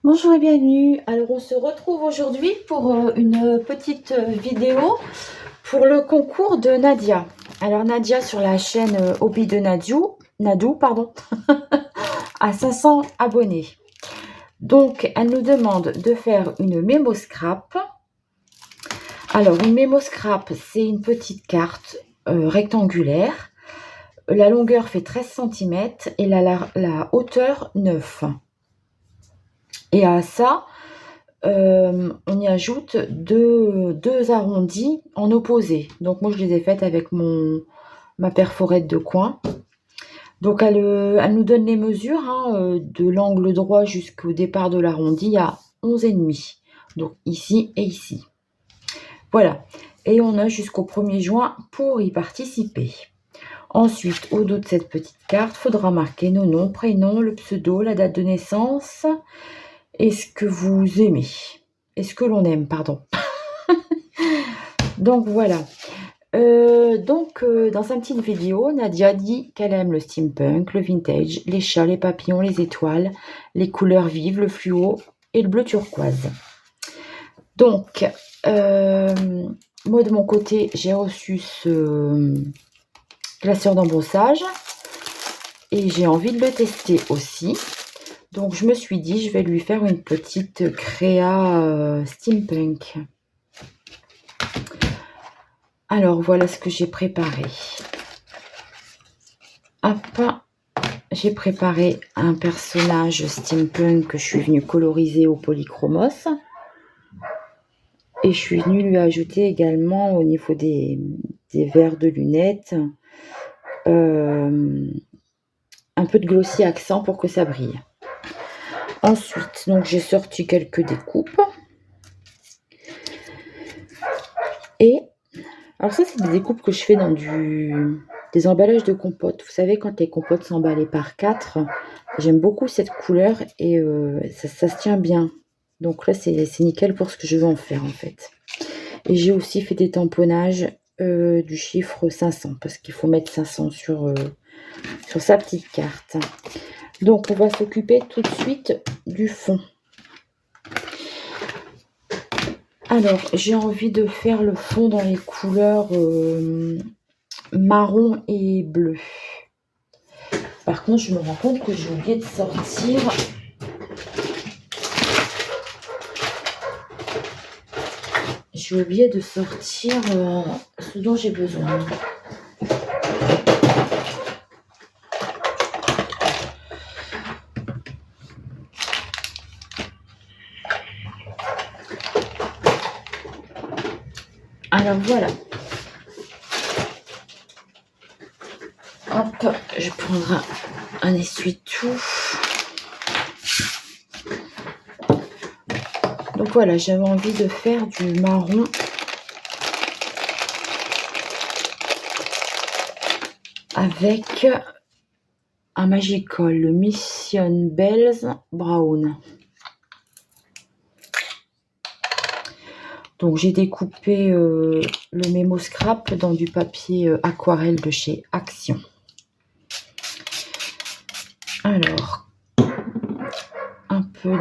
Bonjour et bienvenue. Alors on se retrouve aujourd'hui pour une petite vidéo pour le concours de Nadia. Alors Nadia sur la chaîne Hobby de Nadou, pardon, à 500 abonnés. Donc elle nous demande de faire une mémo scrap. Alors une mémo scrap, c'est une petite carte rectangulaire. La longueur fait 13 cm et la hauteur 9. Et à ça, on y ajoute deux arrondis en opposé. Donc moi je les ai faites avec ma perforette de coin. Donc elle nous donne les mesures de l'angle droit jusqu'au départ de l'arrondi. Il y a 11,5. Donc ici et ici. Voilà. Et on a jusqu'au 1er juin pour y participer. Ensuite, au dos de cette petite carte, il faudra marquer nos noms, prénoms, le pseudo, la date de naissance et ce que vous aimez. Et ce que l'on aime, pardon. Donc voilà. Dans sa petite vidéo, Nadia dit qu'elle aime le steampunk, le vintage, les chats, les papillons, les étoiles, les couleurs vives, le fluo et le bleu turquoise. Donc, moi de mon côté, j'ai reçu ce glaceur d'embossage et j'ai envie de le tester aussi. Donc je me suis dit, je vais lui faire une petite créa steampunk. Alors voilà ce que j'ai préparé. Hop, j'ai préparé un personnage steampunk que je suis venue coloriser au polychromos. Et je suis venue lui ajouter également au niveau des verres de lunettes un peu de glossy accent pour que ça brille. Ensuite, donc j'ai sorti quelques découpes. Et alors ça, c'est des découpes que je fais dans des emballages de compote. Vous savez, quand les compotes sont emballées par 4, j'aime beaucoup cette couleur et ça se tient bien. Donc là, c'est nickel pour ce que je veux en faire en fait. Et j'ai aussi fait des tamponnages du chiffre 500 parce qu'il faut mettre 500 sur sa petite carte. Donc on va s'occuper tout de suite du fond. Alors j'ai envie de faire le fond dans les couleurs marron et bleu. Par contre, je me rends compte que j'ai oublié de sortir ce dont j'ai besoin. Alors voilà. Hop, je prendrai un essuie-tout. Donc voilà, j'avais envie de faire du marron avec un Magical, le Mission Bells Brown. Donc j'ai découpé le mémo scrap dans du papier aquarelle de chez Action. Alors, un peu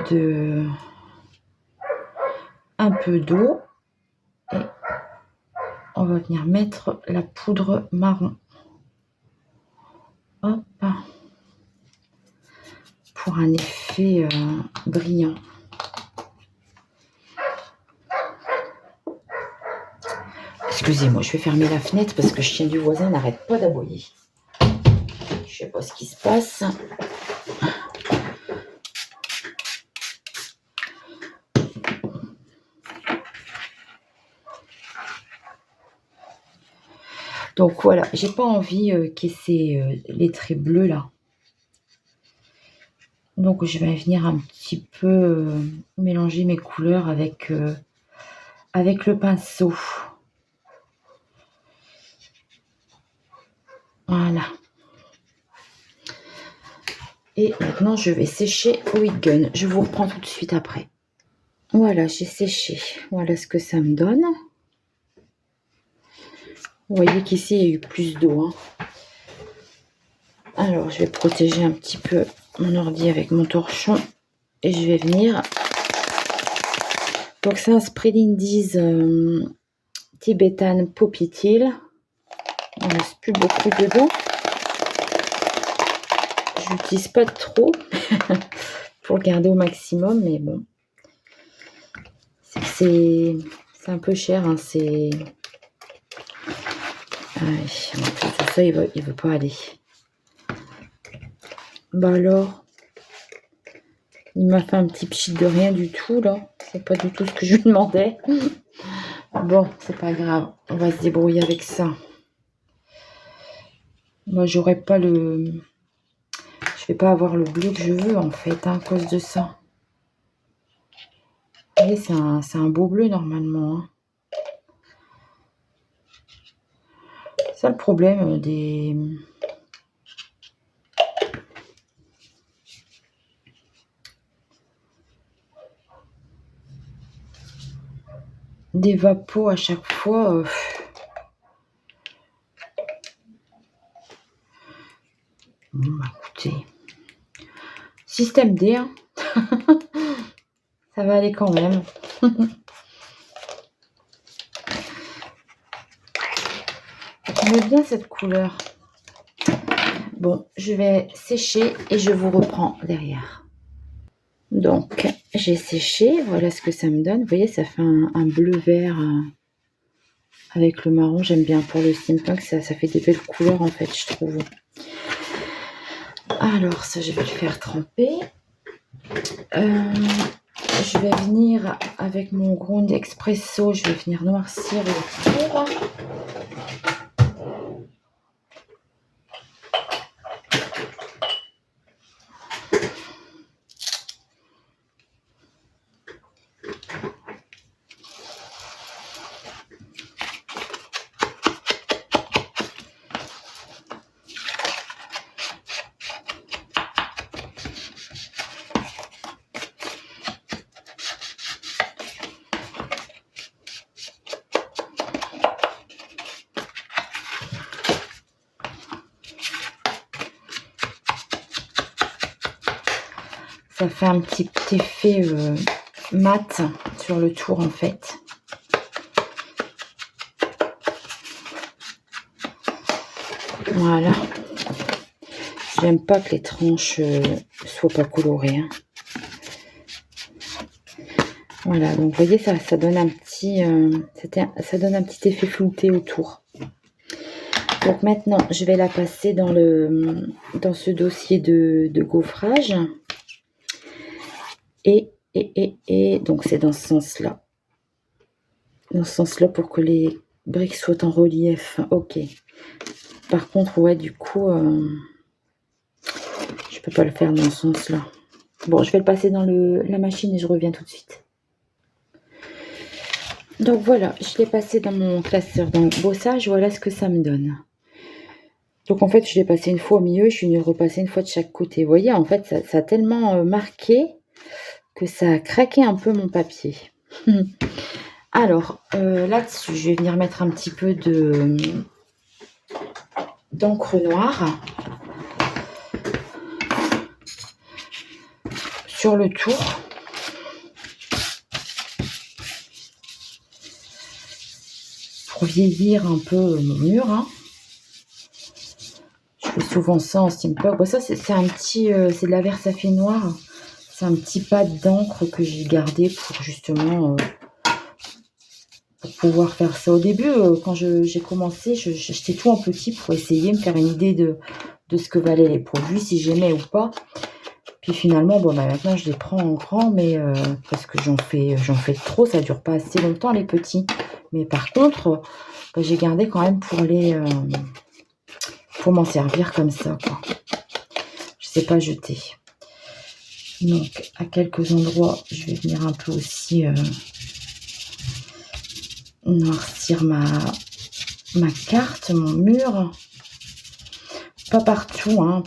d'eau et on va venir mettre la poudre marron. Hop, pour un effet brillant. Excusez-moi, je vais fermer la fenêtre parce que le chien du voisin n'arrête pas d'aboyer. Je sais pas ce qui se passe. Donc voilà, j'ai pas envie qu'il y ait les traits bleus là. Donc je vais venir un petit peu mélanger mes couleurs avec le pinceau. Voilà. Et maintenant je vais sécher au heat gun. Je vous reprends tout de suite après. Voilà, j'ai séché. Voilà ce que ça me donne. Vous voyez qu'ici, il y a eu plus d'eau. Alors, je vais protéger un petit peu mon ordi avec mon torchon. et je vais venir. Donc c'est un spray d'Indies Tibetan Poppy Teal. Il ne reste plus beaucoup dedans. Je l'utilise pas trop pour le garder au maximum, mais bon. C'est un peu cher, hein, c'est... Allez, en plus tout ça, il veut pas aller. Bah alors, il m'a fait un petit pchit de rien du tout, là. C'est pas du tout ce que je lui demandais. Bon, c'est pas grave. On va se débrouiller avec ça. Moi, j'aurais pas le... Je vais pas avoir le bleu que je veux, en fait, hein, à cause de ça. Vous voyez, c'est un beau bleu, normalement. Hein. C'est ça le problème des vapos à chaque fois. Bon, bah, écoutez. Système D, hein. Ça va aller quand même. J'aime bien cette couleur. Bon, je vais sécher et je vous reprends derrière. Donc, j'ai séché. Voilà ce que ça me donne. Vous voyez, ça fait un bleu-vert avec le marron. J'aime bien pour le steampunk. Ça fait des belles couleurs, en fait, je trouve. Alors, ça, je vais le faire tremper. Je vais venir avec mon Ground Expresso. Je vais venir noircir le tour. Ça fait un petit effet mat sur le tour, en fait. Voilà. J'aime pas que les tranches soient pas colorées. Hein. Voilà, donc vous voyez, ça donne un petit, ça donne un petit effet flouté autour. Donc maintenant, je vais la passer dans ce dossier de gaufrage. Et donc c'est dans ce sens-là. Dans ce sens-là pour que les briques soient en relief. Ok. Par contre, ouais, du coup, je peux pas le faire dans ce sens-là. Bon, je vais le passer dans la machine et je reviens tout de suite. Donc voilà, je l'ai passé dans mon classeur d'embossage. Voilà ce que ça me donne. Donc en fait, je l'ai passé une fois au milieu. Je suis venue le repasser une fois de chaque côté. Vous voyez, en fait, ça a tellement marqué que ça a craqué un peu mon papier. Alors, là-dessus, je vais venir mettre un petit peu d'encre noire sur le tour. Pour vieillir un peu mon mur. Hein. Je fais souvent ça en steampunk. Bon, ça, c'est un petit... c'est de la Versafie noire. C'est un petit pad d'encre que j'ai gardé pour justement... pour pouvoir faire ça. Au début, quand j'ai commencé, j'achetais tout en petit pour essayer, me faire une idée de ce que valaient les produits, si j'aimais ou pas. Puis finalement, bon, bah, maintenant, je les prends en grand, mais parce que j'en fais trop, ça dure pas assez longtemps, les petits. Mais par contre, bah, j'ai gardé quand même pour m'en servir comme ça, quoi. Je sais pas jeter. Donc, à quelques endroits, je vais venir un peu aussi... noircir ma carte, mon mur. Pas partout, hein,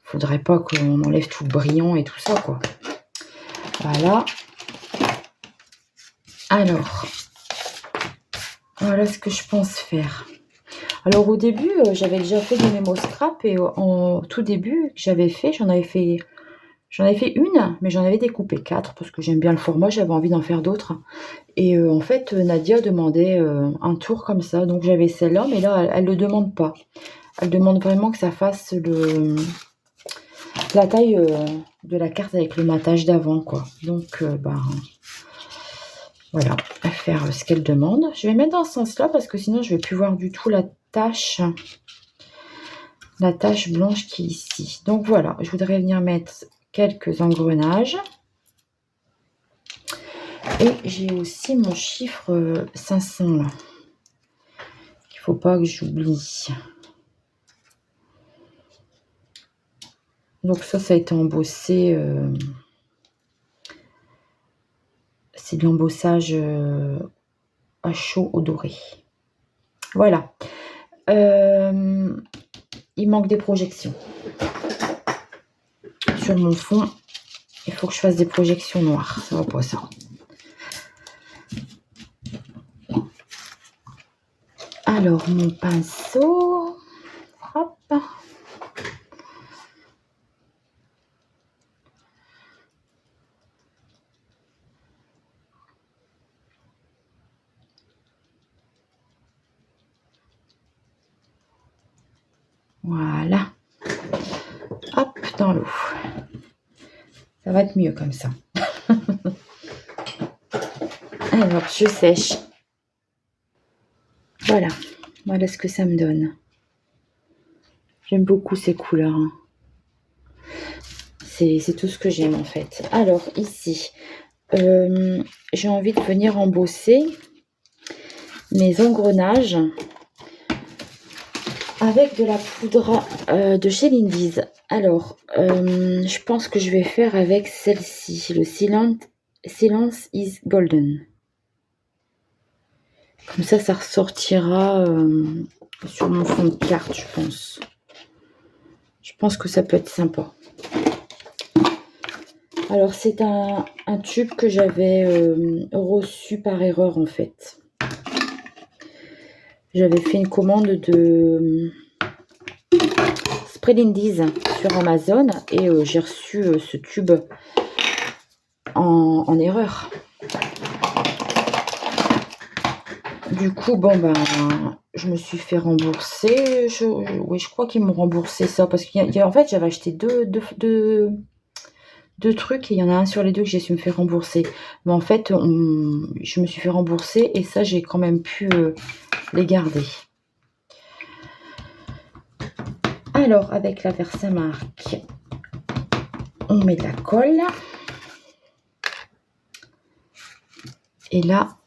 faudrait pas qu'on enlève tout le brillant et tout ça, quoi. Voilà. Alors, voilà ce que je pense faire. Alors au début, j'avais déjà fait des mémos scrap et en tout début que j'avais fait, j'en avais fait, J'en avais fait une, mais j'en avais découpé 4 parce que j'aime bien le format, j'avais envie d'en faire d'autres. Et en fait, Nadia demandait un tour comme ça. Donc j'avais celle-là, mais là, elle ne le demande pas. Elle demande vraiment que ça fasse la taille de la carte avec le matage d'avant, quoi. Donc, voilà, à faire ce qu'elle demande. Je vais mettre dans ce sens-là parce que sinon, je ne vais plus voir du tout la tache blanche qui est ici. Donc voilà, je voudrais venir mettre quelques engrenages. Et j'ai aussi mon chiffre 500 là. Il ne faut pas que j'oublie. Donc ça a été embossé. C'est de l'embossage à chaud au doré. Voilà. Il manque des projections. Sur mon fond, il faut que je fasse des projections noires. Ça va pas ça. Alors, mon pinceau. Hop. Voilà. Hop, dans l'eau. Ça va être mieux comme ça. Alors, je sèche. Voilà. Voilà ce que ça me donne. J'aime beaucoup ces couleurs. C'est tout ce que j'aime en fait. Alors, ici, j'ai envie de venir embosser mes engrenages avec de la poudre de chez Lindy's. Alors, je pense que je vais faire avec celle-ci, le Silence is Golden. Comme ça ressortira sur mon fond de carte, je pense. Je pense que ça peut être sympa. Alors, c'est un tube que j'avais reçu par erreur, en fait. J'avais fait une commande de Spray Lindy's sur Amazon et j'ai reçu ce tube en erreur. Du coup, bon, je me suis fait rembourser. Oui, je crois qu'ils m'ont remboursé ça parce qu'en fait, j'avais acheté deux trucs et il y en a un sur les deux que j'ai su me faire rembourser. Mais en fait, je me suis fait rembourser et ça, j'ai quand même pu les garder. Alors, avec la Versamark, on met de la colle. Et là,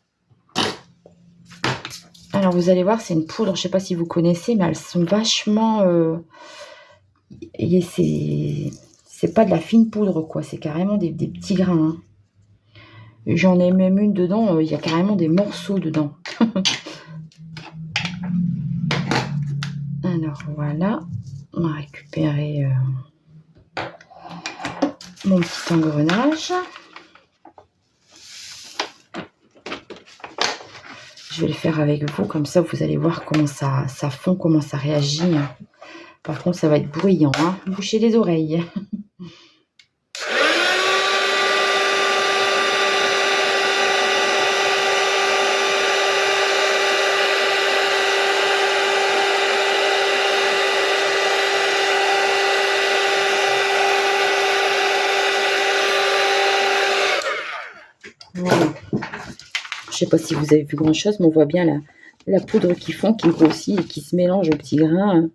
alors vous allez voir, c'est une poudre, je ne sais pas si vous connaissez, mais elles sont vachement... c'est pas de la fine poudre, quoi. C'est carrément des petits grains. Hein. J'en ai même une dedans, il y a carrément des morceaux dedans. Alors voilà, on va récupérer mon petit engrenage. Je vais le faire avec vous, comme ça vous allez voir comment ça fond, comment ça réagit. Par contre, ça va être bruyant, hein. Bouchez les oreilles. Voilà. Je ne sais pas si vous avez vu grand chose, mais on voit bien la poudre qui fond, qui grossit et qui se mélange aux petits grains.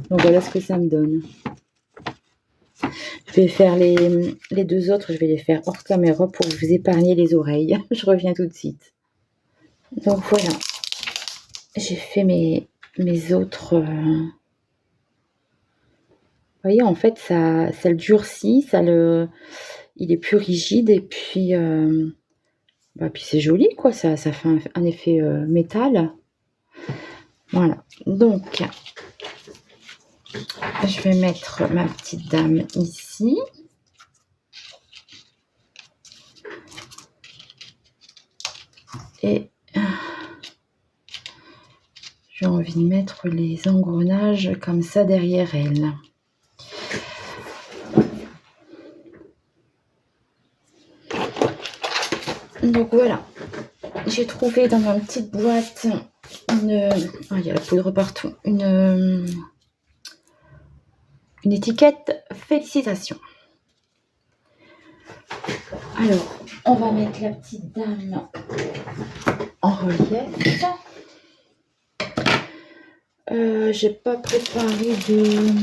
Donc voilà ce que ça me donne. Je vais faire les deux autres, je vais les faire hors caméra pour vous épargner les oreilles. Je reviens tout de suite. Donc voilà. J'ai fait mes autres... Vous voyez, en fait, ça le durcit, il est plus rigide et puis... puis c'est joli, quoi. Ça fait un effet métal. Voilà. Donc, je vais mettre ma petite dame ici. Et j'ai envie de mettre les engrenages comme ça derrière elle. Donc voilà, j'ai trouvé dans ma petite boîte une... Oh, il y a la poudre partout. Une étiquette félicitations. Alors, on va mettre la petite dame en relief. J'ai pas préparé de...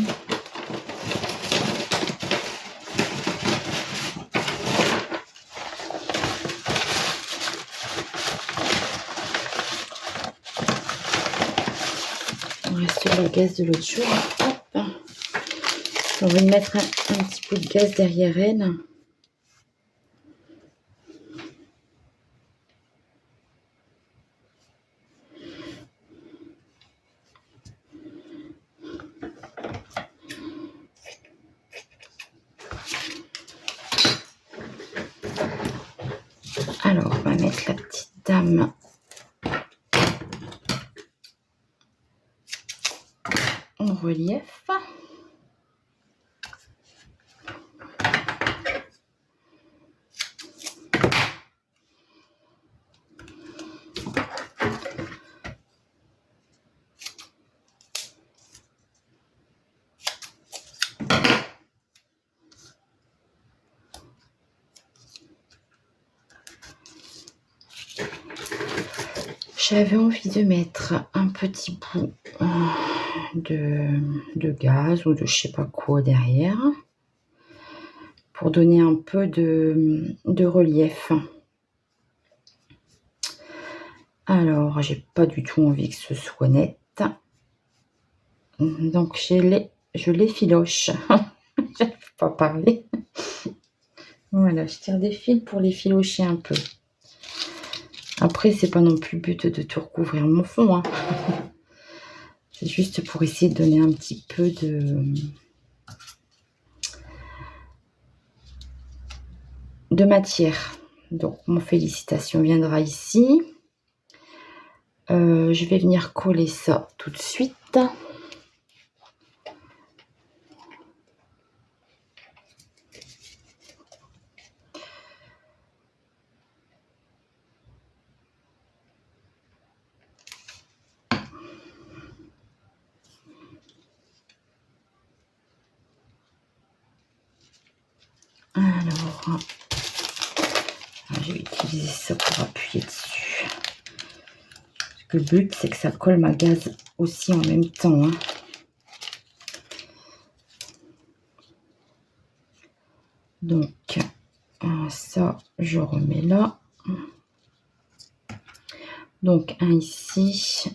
On reste sur la gaze de l'autre jour. Hop. On va mettre un petit peu de gaz derrière elle. Alors, on va mettre la petite dame en relief. J'avais envie de mettre un petit bout de gaz ou de je sais pas quoi derrière pour donner un peu de relief. Alors, j'ai pas du tout envie que ce soit net. Donc, je l'effiloche. J'arrive pas à parler. Voilà, je tire des fils pour les filocher un peu. Après, c'est pas non plus le but de tout recouvrir mon fond, hein. C'est juste pour essayer de donner un petit peu de matière. Donc, mon félicitation viendra ici. Je vais venir coller ça tout de suite. Alors, je vais utiliser ça pour appuyer dessus. Parce que le but, c'est que ça colle ma gaze aussi en même temps, hein. Donc, ça, je remets là. Donc, un ici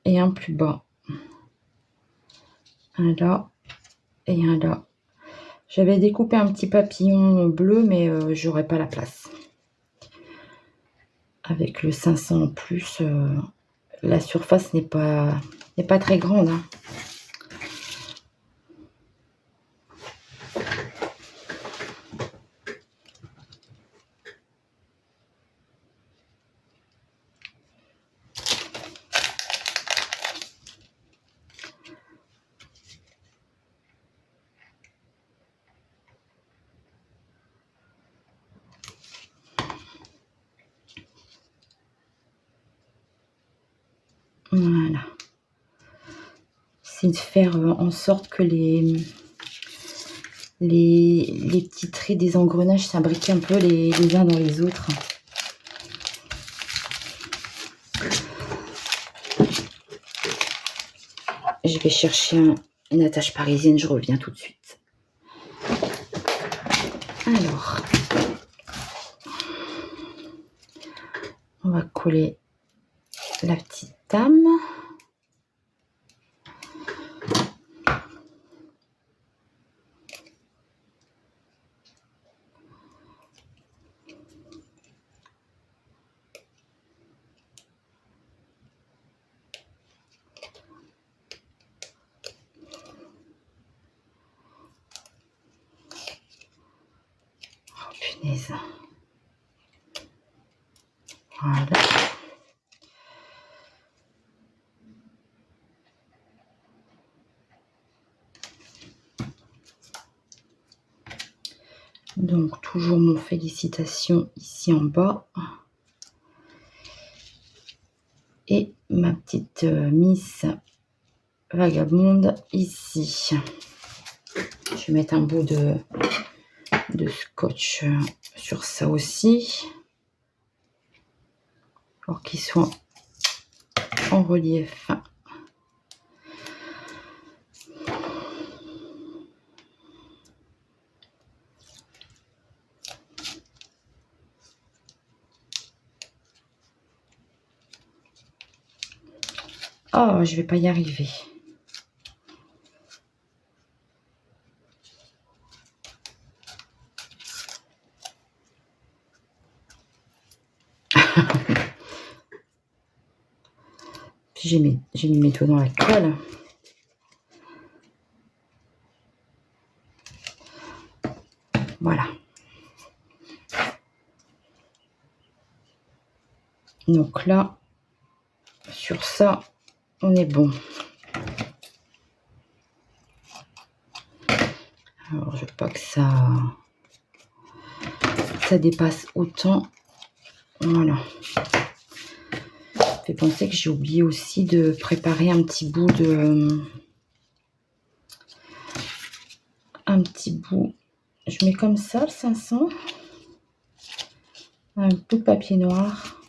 et un plus bas. Un là et un là. J'avais découpé un petit papillon bleu, mais j'aurais pas la place. Avec le 500 en plus, la surface n'est pas très grande, hein. Voilà. C'est de faire en sorte que les petits traits des engrenages s'imbriquent un peu les uns dans les autres. Je vais chercher une attache parisienne, je reviens tout de suite. Alors, on va coller la petite dame. Oh punaise. Voilà. Donc, toujours mon félicitations ici en bas. Et ma petite Miss Vagabonde ici. Je vais mettre un bout de scotch sur ça aussi. Pour qu'il soit en relief. Oh, je vais pas y arriver. J'ai mis mes doigts dans la colle. Voilà. Donc là, sur ça, on est bon. Alors, je veux pas que ça dépasse autant. Voilà. Ça fait penser que j'ai oublié aussi de préparer un petit bout je mets comme ça le 500. Un bout de papier noir.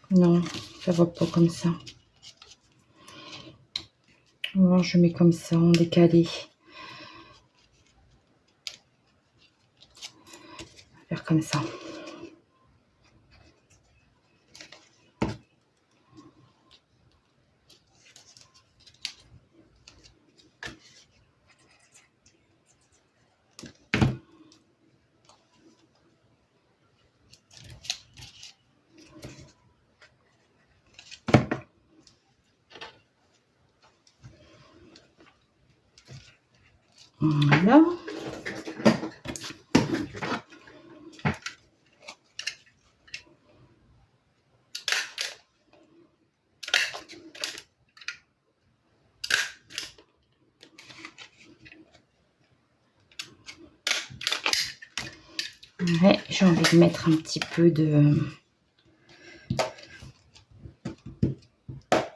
Non, ça va pas comme ça. Alors, je mets comme ça en décalé. Faire comme ça. Voilà. Ouais, j'ai envie de mettre un petit peu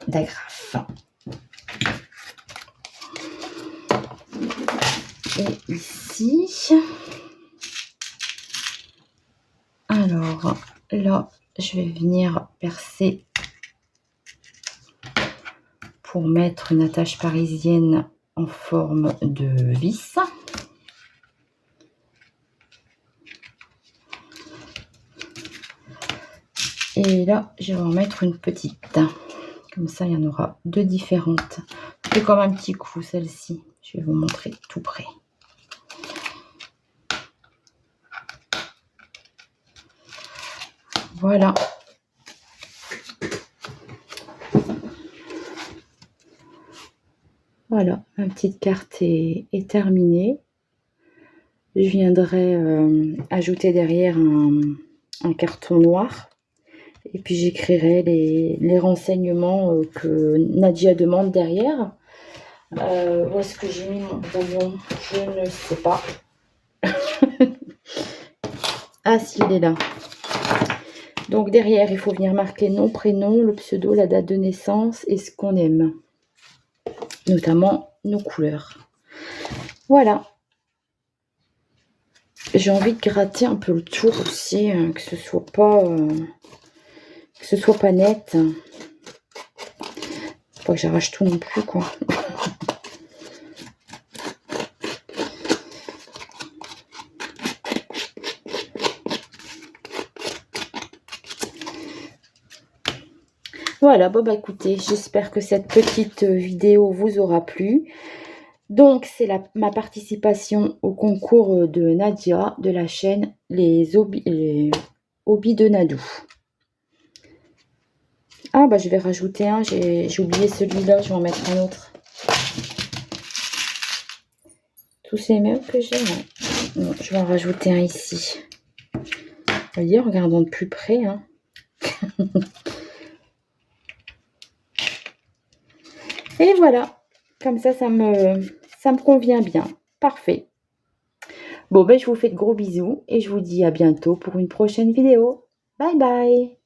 d'agrafe. Et ici, alors là, je vais venir percer pour mettre une attache parisienne en forme de vis. Et là, je vais en mettre une petite. Comme ça, il y en aura deux différentes. C'est comme un petit coup, celle-ci. Je vais vous montrer tout près. Voilà. Voilà, ma petite carte est terminée. Je viendrai ajouter derrière un carton noir. Et puis j'écrirai les renseignements que Nadia demande derrière. Où est-ce que j'ai mis mon brouillon? Je ne sais pas. Ah si, il est là. Donc derrière, il faut venir marquer nom, prénom, le pseudo, la date de naissance et ce qu'on aime. Notamment nos couleurs. Voilà. J'ai envie de gratter un peu le tour aussi, que ce soit pas net. Faut pas que j'arrache tout non plus, quoi. Voilà, bon bah écoutez, j'espère que cette petite vidéo vous aura plu. Donc, c'est ma participation au concours de Nadia de la chaîne Les Hobbies de Nadou. Ah, bah je vais rajouter un. J'ai oublié celui-là. Je vais en mettre un autre. Tous ces mêmes que j'ai. Non, je vais en rajouter un ici. Vous voyez, regardons de plus près. Hein. Et voilà. Comme ça me convient bien. Parfait. Bon, ben, je vous fais de gros bisous et je vous dis à bientôt pour une prochaine vidéo. Bye bye!